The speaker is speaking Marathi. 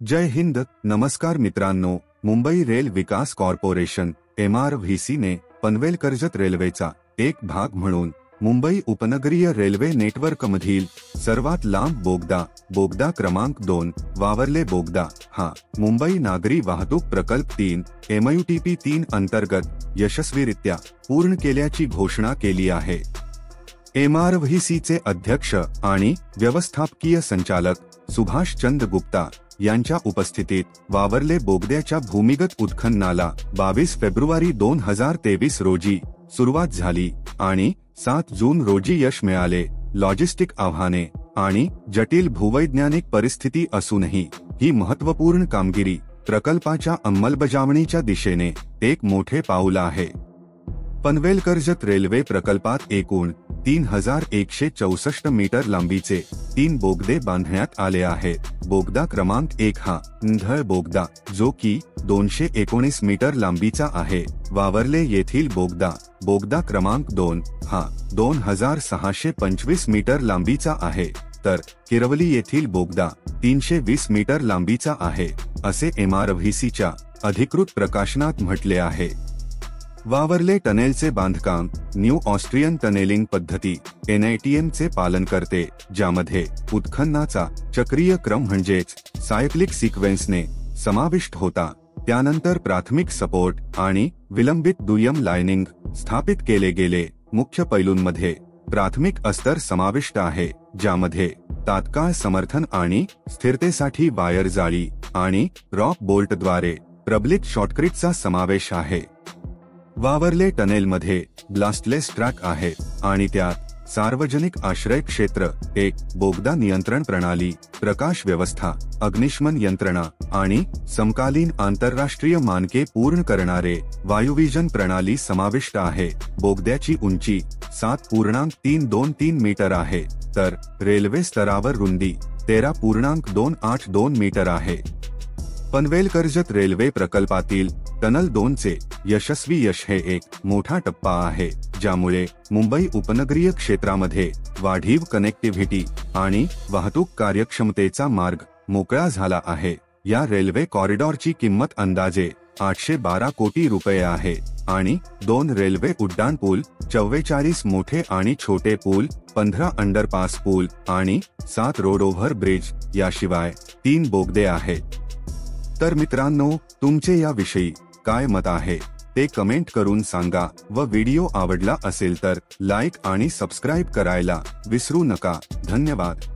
जय हिंद. नमस्कार मित्रांनो. मुंबई रेल विकास कॉर्पोरेशन MRVC ने पनवेल-कर्जत रेल्वेचा एक भाग म्हणून मुंबई उपनगरीय रेल्वे नेटवर्कमधील सर्वात लांब बोगदा क्रमांक 2 वावरले बोगदा हा मुंबई नागरी वाहतूक प्रकल्प 3 MUTP 3 अंतर्गत यशस्वीरित्या पूर्ण केल्याची घोषणा केली आहे. MRVC चे अध्यक्ष आणि व्यवस्थापकीय संचालक सुभाष चंद्र गुप्ता यांच्या उपस्थितीत वावरले बोगद्याच्या भूमिगत उत्खननाला 22 फेब्रुवारी 2023 रोजी सुरुवात झाली आणि 7 जून रोजी यश मिळाले. लॉजिस्टिक आव्हाने आणि जटिल भूवैज्ञानिक परिस्थिती असूनही ही महत्त्वपूर्ण कामगिरी प्रकल्पाच्या अंमलबजावणीच्या दिशेने एक मोठे पाऊल आहे. पनवेल-कर्जत रेल्वे प्रकल्पात एकूण 3164 मीटर लांबीचे 3 बोगदे बांधण्यात आले आहेत. बोगदा क्रमांक 1 हा ढळ बोगदा जो की 219 मीटर लांबीचा आहे. वावरले येथील बोगदा क्रमांक 2 हा 2625 मीटर लांबीचा आहे, तर किरवली येथील बोगदा 320 मीटर लांबीचा आहे, असे MRVCच्या अधिकृत प्रकाशनात म्हटले आहे. वावरले टनेलचे बांधकाम न्यू ऑस्ट्रियन टनेलिंग पद्धती NITM चे पालन करते, ज्यामध्ये उत्खननाचा चक्रीय क्रम म्हणजेच सायक्लिक सिक्वेन्सने समाविष्ट होता. त्यानंतर प्राथमिक सपोर्ट आणि विलंबित दुय्यम लाइनिंग स्थापित केले गेले. मुख्य पैलूंमध्ये प्राथमिक अस्तर समाविष्ट आहे, ज्यामध्ये तात्काळ समर्थन आणि स्थिरतेसाठी वायर जाळी आणि रॉक बोल्टद्वारे प्रबलित शॉटक्रीटचा समावेश आहे. वावरले टनेलमध्ये ब्लास्टलेस ट्रॅक आहे आणि त्यात सार्वजनिक आश्रय क्षेत्र, एक बोगदा नियंत्रण प्रणाली, प्रकाश व्यवस्था, अग्निशमन यंत्रणा आणि समकालीन आंतरराष्ट्रीय मानके पूर्ण करणारे वायुविजन प्रणाली समाविष्ट आहे. बोगद्याची उंची 7.323 मीटर आहे, तर रेल्वे स्तरावर रुंदी 13.282 मीटर आहे. पनवेल-कर्जत रेल्वे प्रकल्पातील टनल 2 चे यशस्वी यश हे एक मोठा टप्पा आहे, ज्यामुळे मुंबई उपनगरीय क्षेत्रामध्ये वाढीव कनेक्टिव्हिटी आणि वाहतूक कार्यक्षमतेचा मार्ग मोकळा झाला आहे. या रेल्वे कॉरिडॉरची किंमत अंदाजे 812 कोटी रुपये आहे आणि 2 रेल्वे उड्डाण पूल, 44 मोठे आणि छोटे पूल, 15 अंडरपास पूल आणि 7 रोड ओव्हर ब्रिज याशिवाय 3 बोगदे आहेत. तर मित्रांनो, तुमचे याविषयी काय मत आहे ते कमेंट करून सांगा व व्हिडिओ आवडला असेल तर लाईक आणि सबस्क्राईब करायला विसरू नका. धन्यवाद.